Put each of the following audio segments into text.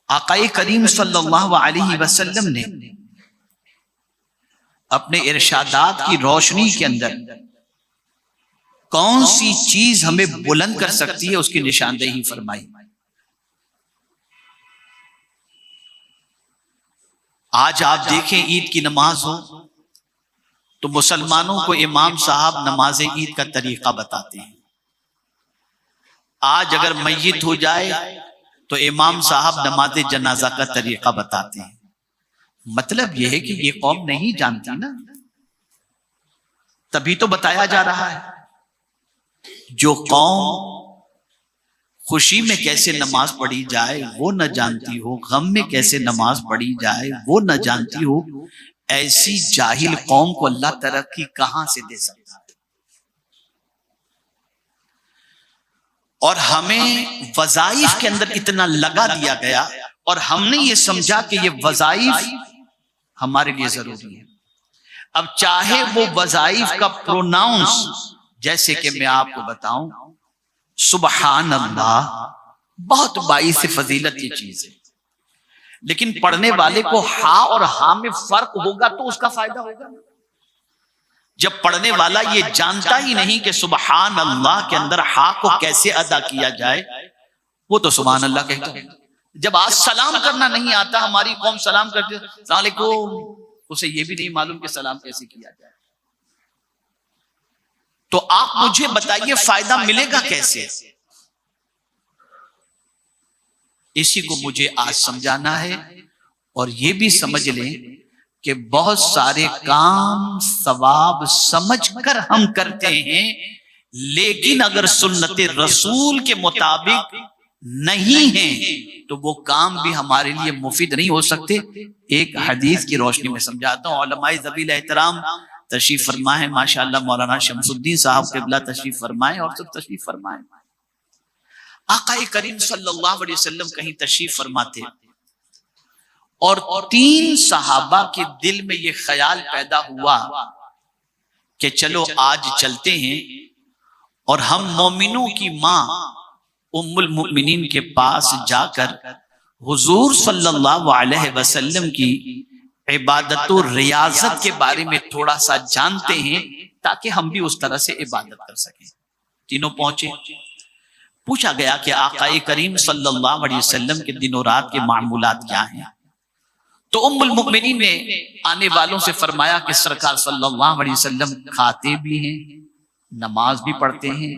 आकाए करीम सल्लल्लाहु अलैहि वसल्लम ने अपने इरशादात की रोशनी के अंदर कौन सी चीज हमें बुलंद कर सकती है उसकी निशानदेही फरमाई। आज आप देखें ईद की नमाज हो तो मुसलमानों को इमाम साहब नमाज ईद का तरीका बताते हैं। आज अगर मैयत हो जाए तो इमाम साहब नमाज जनाजा का तरीका बताते हैं। मतलब यह है कि ये कौम नहीं जानती ना, तभी तो बताया जा रहा है। जो कौम खुशी में कैसे नमाज पढ़ी जाए वो न जानती हो, गम में कैसे नमाज पढ़ी जाए वो न जानती हो, ऐसी जाहिल कौम को अल्लाह तरक्की कहां से दे सकता है। और हमें वज़ाइफ के अंदर इतना लगा दिया गया और हमने ये समझा कि ये वज़ाइफ हमारे लिए जरूरी है। अब चाहे वो वज़ाइफ का प्रोनाउंस, जैसे कि मैं आपको बताऊं सुबहान अल्लाह, बहुत बाईस फजीलत ये चीज है, लेकिन पढ़ने वाले को हा और हा में फर्क होगा तो उसका फायदा होगा। जब पढ़ने वाला ये जानता ही नहीं कि सुबहान अल्लाह के अंदर हा को कैसे अदा किया जाए, वो तो सुबहान अल्लाह कहता है। जब आज सलाम करना नहीं आता, हमारी कौम सलाम करती है अस्सलाम वालेकुम, उसे ये भी नहीं मालूम कि सलाम कैसे किया जाए। तो आप मुझे बताइए फायदा मिलेगा कैसे? इसी को मुझे आज समझाना है। और ये भी समझ लें कि बहुत सारे काम सवाब समझकर हम करते हैं, लेकिन अगर सुन्नत रसूल के मुताबिक नहीं है तो वो काम भी हमारे लिए मुफीद नहीं हो सकते। एक हदीस की रोशनी में समझाता हूं। उलमाए ज़वील एहतराम तशरीफ फरमाए, माशाअल्लाह मौलाना शमसुद्दीन साहब क़िबला तशरीफ फरमाए और सब तशरीफ फरमाए। आकाए करीम सल्लल्लाहु अलैहि वसल्लम कहीं तशरीफ फरमाते और 3 सहाबा के दिल में ये ख्याल पैदा हुआ कि चलो आज चलते हैं और हम मोमिनों की मां उम्मुल मुमिनीन के पास जाकर हुजूर सल्लल्लाहु अलैहि वसल्लम की इबादत और रियाजत के बारे में थोड़ा सा जानते हैं ताकि हम भी उस तरह से इबादत कर सकें। तीनों पहुंचे। पूछा गया कि आकाए करीम सल्लल्लाहु अलैहि वसल्लम के दिनों रात के मामूलात क्या हैं। तो उम्मुल मुमिनीन ने आने वालों से फरमाया कि सरकार सल्लल्लाहु अलैहि वसल्लम खाते भी हैं, नमाज भी पढ़ते हैं,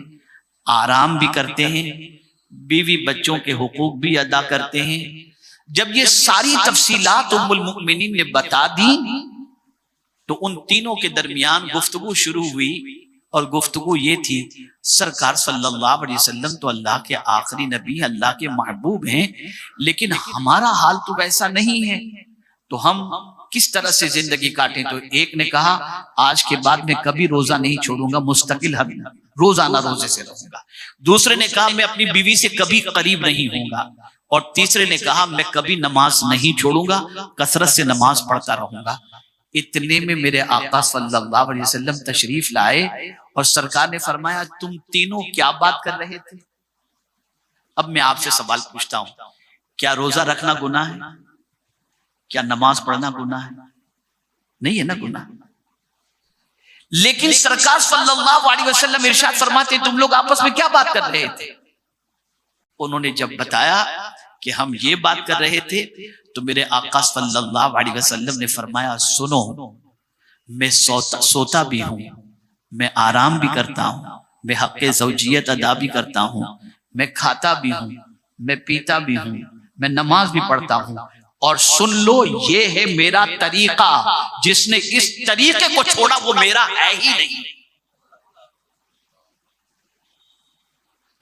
आराम भी करते हैं, बीवी बच्चों के हुकूक भी अदा करते हैं। जब ये सारी तफसीलात उम्मुल मुमिनीन ने बता दी तो उन तीनों के दरमियान गुफ्तगू शुरू हुई और गुफ्तगू ये थी, सरकार सल्लल्लाहु अलैहि वसल्लम तो अल्लाह के आखिरी नबी, अल्लाह के महबूब हैं, लेकिन हमारा हाल तो वैसा नहीं है, तो हम किस तरह से जिंदगी काटें। तो एक ने कहा आज के बाद मैं कभी रोजा नहीं छोड़ूंगा, मुस्तकिल हर रोजाना रोजे से रहूंगा। दूसरे ने कहा मैं अपनी बीवी से कभी करीब नहीं होऊंगा। और तीसरे ने कहा मैं कभी नमाज नहीं छोड़ूंगा, कसरत से नमाज पढ़ता रहूंगा। इतने में मेरे आका सल्लल्लाहु अलैहि वसल्लम तशरीफ लाए और सरकार ने फरमाया तुम तीनों क्या बात कर रहे थे? अब मैं आपसे सवाल पूछता हूं, क्या रोजा रखना गुनाह है? क्या नमाज पढ़ना गुनाह है? नहीं है ना गुनाह। लेकिन सरकार सल्लल्लाहु अलैहि वसल्लम इरशाद फरमाते तुम लोग आपस में क्या बात कर रहे थे? उन्होंने जब बताया कि हम ये बात कर रहे थे तो मेरे आका सल्लल्लाहु अलैहि वसल्लम ने फरमाया सुनो, मैं सोता भी हूं, मैं आराम भी करता हूं, मैं हक़्क़े ज़ौजियत अदा भी करता हूं, मैं खाता भी हूं, मैं पीता भी हूं, मैं नमाज भी पढ़ता हूं। और सुन लो ये है मेरा तरीका, जिसने इस तरीके को छोड़ा वो मेरा है ही नहीं।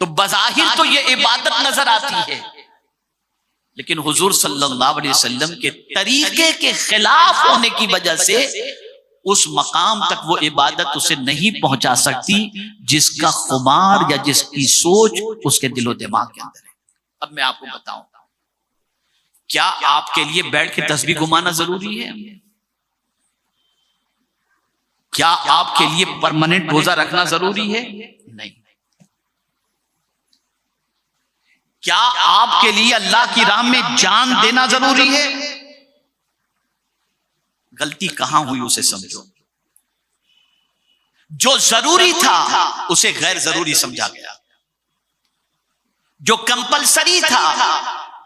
तो बज़ाहिर तो ये इबादत नजर आती है, लेकिन हुजूर सल्लल्लाहु अलैहि वसल्लम के तरीके के खिलाफ होने की वजह से उस मकाम तक वो इबादत उसे नहीं पहुंचा सकती जिसका खुमार या जिसकी सोच उसके दिलो दिमाग के अंदर है। अब मैं आपको बताऊं, क्या आपके लिए बैठ के तस्बीह घुमाना जरूरी है? क्या आपके लिए परमानेंट रोजा रखना जरूरी है? नहीं। क्या आपके लिए अल्लाह की राह में जान देना जरूरी है? गलती कहां हुई उसे समझो। जो जरूरी था उसे गैर जरूरी समझा गया, जो कंपलसरी था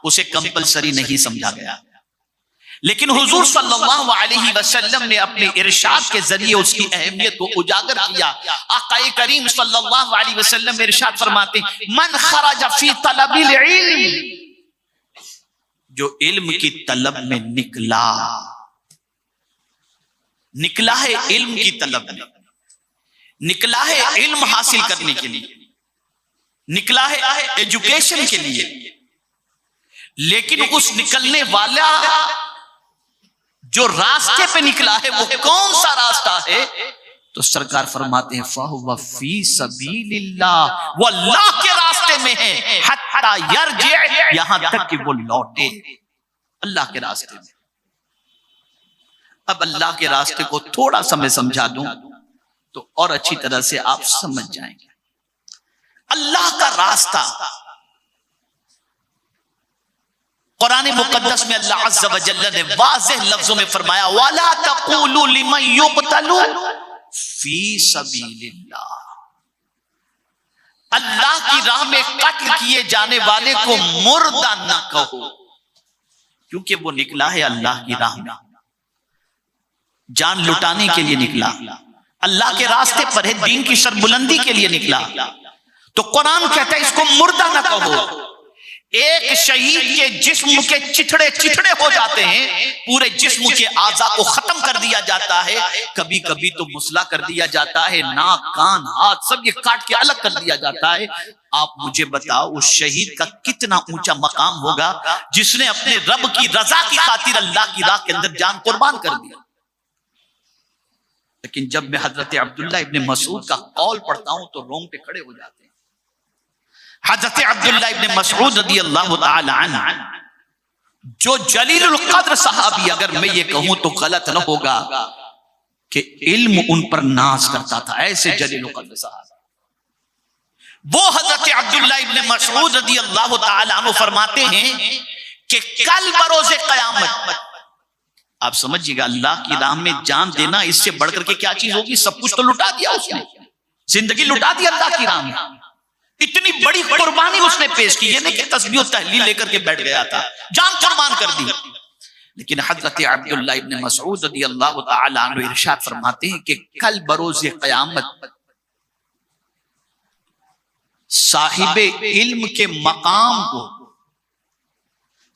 उसे कंपलसरी नहीं समझा गया। लेकिन हुजूर सल्लल्लाहु अलैहि वसल्लम ने अपने इरशाद के जरिए उसकी अहमियत को उजागर किया। आक़ाए करीम सल्लल्लाहु अलैहि वसल्लम इरशाद फरमाते हैं, मन खरज फी तलबिल इल्म, जो इल्म की तलब में निकला है इल्म की तलब में, निकला है इल्म हासिल करने के लिए, निकला है एजुकेशन के लिए, लेकिन उस निकलने वाला जो रास्ते पे निकला है वो कौन सा रास्ता है? तो सरकार फरमाते हैं फहुव फी सबीलिल्लाह, वो अल्लाह के रास्ते में है, हत्ता यरजी, यहां तक कि वो लौटे अल्लाह के रास्ते में। अब अल्लाह के रास्ते को थोड़ा सा मैं समझा दूं तो और अच्छी तरह से आप समझ जाएंगे। अल्लाह का रास्ता कुरान मुकद्दस में अल्लाह अज़्ज़ा व जल्ल ने वाज़ेह लफ्जों में फरमाया, वाला तक़ूलू लिमन युक़तलू फी सबीलिल्लाह, अल्लाह की राह में कत्ल किए जाने वाले को मुर्दा न कहो, क्योंकि वो निकला है अल्लाह की राह में, जान लुटाने के लिए निकला, अल्लाह के रास्ते पर है, दीन की सरबुलंदी के लिए निकला। तो कुरान कहता है इसको मुर्दा न कहो। एक शहीद के जिस्म के चिथड़े चिथड़े हो जाते हैं, पूरे जिस्म के आज़ा को खत्म कर दिया जाता है, कभी कभी तो मुसला कर दिया जाता है, नाक कान हाथ सब ये काट के अलग कर दिया जाता है। आप मुझे बताओ उस शहीद का कितना ऊंचा मकाम होगा जिसने अपने रब की रजा की खातिर अल्लाह की राह के अंदर जान कुर्बान कर दिया। लेकिन जब मैं हजरत अब्दुल्ला इब्न मसूद का कौल पढ़ता हूं तो रोंगटे खड़े हो जाते हैं। हजरत अब्दुल्ला इब्न मसूद रदियल्लाहु ताला अन्हु, जो जलीलुल कद्र सहाबी, अगर मैं ये कहूं तो गलत न होगा कि इल्म उन पर नाज करता था, ऐसे जलीलुल कद्र सहाबी। वो हजरत अब्दुल्ला इब्न मसूद रदियल्लाहु ताला अन्हु फरमाते हैं कि कल बरोज़े क़यामत, आप समझिएगा अल्लाह की राह में जान देना इससे बढ़कर के क्या चीज होगी? सब कुछ तो लुटा दिया उसने, जिंदगी लुटा दी अल्लाह की राह में, इतनी बड़ी कुर्बानी उसने पेश की, ये नहीं कि तस्बीह और तहलील लेकर के बैठ गया था, जान कुर्बान कर दी। लेकिन हजरत अब्दुल्ला इब्न मसूद रदियल्लाहु ताला अन्हु इरशाद फरमाते हैं कि कल बरोज़े क़यामत साहिबे इल्म के मकाम को,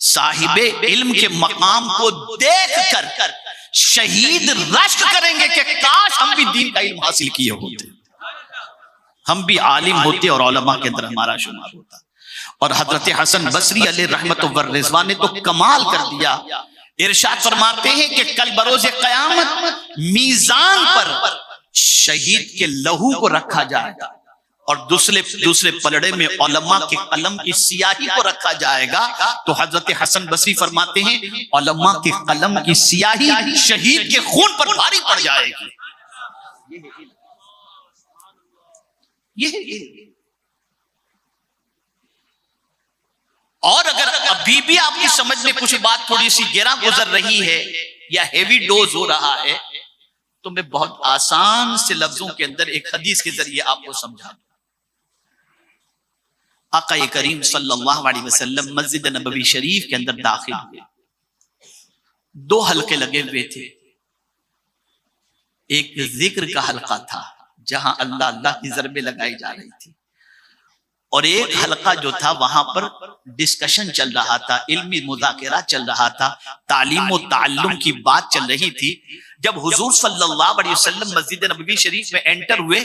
साहिबे इल्म के मकाम को देखकर शहीद रश्क करेंगे कि काश हम भी दीन का इल्म हासिल किए होते, हम भी आलिम होते और उलमा के अंदर हमारा शुमार होता। और हजरत हसन बसरी अलैहि रहमत व रिज़वान ने तो कमाल कर दिया, इरशाद फरमाते हैं कि कल बरोज़े क़यामत मीज़ान पर शहीद के लहू को रखा जाएगा और दूसरे पलड़े में उलमा के कलम की सियाही को रखा जाएगा। तो हजरत हसन बसरी फरमाते हैं उलमा के कलम की सियाही शहीद के खून पर भारी पड़ जाएगी। और अगर अभी भी आपकी समझ में कुछ बात थोड़ी सी गहरा गुजर रही है या हेवी डोज हो रहा है तो मैं बहुत आसान से लफ्जों के अंदर एक हदीस के जरिए आपको समझा दूं। आका करीम सल्लल्लाहु अलैहि वसल्लम मस्जिद नबवी शरीफ के अंदर दाखिल हुए, दो हलके लगे हुए थे। एक जिक्र का हलका था जहां अल्लाह अल्लाह की ज़रबें लगाई जा रही थी, और एक हलका जो था वहां पर डिस्कशन चल रहा था, इल्मी मुज़ाकरा चल रहा था, तालीम और ताल्लुम की बात चल रही थी। जब हुजूर सल्लल्लाहु अलैहि वसल्लम मस्जिद नबवी शरीफ में एंटर हुए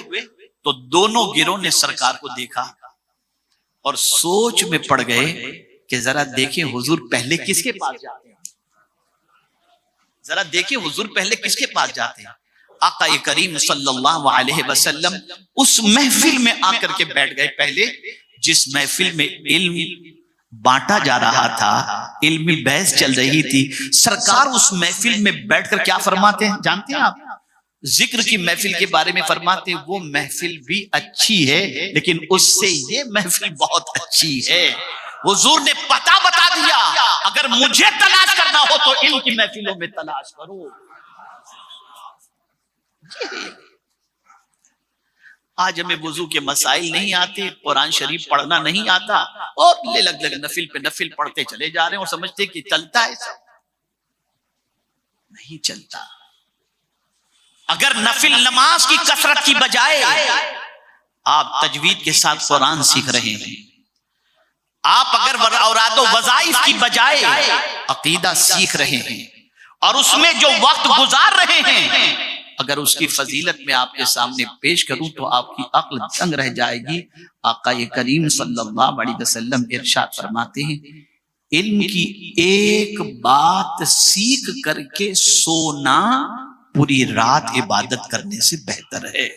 तो दोनों गिरोह ने सरकार को देखा और सोच में पड़ गए कि जरा देखें हुजूर पहले किसके पास जाते हैं, जरा देखें हुजूर पहले किसके पास जाते हैं। आका करीम सल्लल्लाहु अलैहि वसल्लम उस महफिल में आकर के बैठ गए, पहले जिस महफिल में इल्म बांटा जा रहा था, इल्मी बहस चल रही थी। सरकार उस महफिल में बैठकर क्या फरमाते हैं जानते हैं आप? जिक्र की महफिल के बारे में फरमाते वो महफिल भी अच्छी है, लेकिन उससे ये महफिल बहुत अच्छी है। हुजूर ने पता बता दिया, अगर मुझे तलाश करना हो तो इनकी महफिलों में तलाश करो। आज हमें वुजू के मसाइल नहीं आते, कुरान शरीफ पढ़ना नहीं आता, और लग नफिल पे नफिल पढ़ते चले जा रहे हैं और समझते कि चलता है सब। नहीं चलता। अगर नफिल नमाज की कसरत की बजाय आप तजवीद के साथ कुरान सीख रहे हैं, आप अगर औरादो वज़ाइफ की बजाय अकीदा सीख रहे हैं और उसमें जो वक्त गुजार रहे हैं, अगर उसकी फजीलत में आपके सामने पेश करूं तो आपकी अक्ल दंग रह जाएगी। आका करीम सल्लल्लाहु अलैहि वसल्लम इरशाद फरमाते हैं, इल्म की एक बात सीख करके सोना पूरी रात इबादत करने से बेहतर है।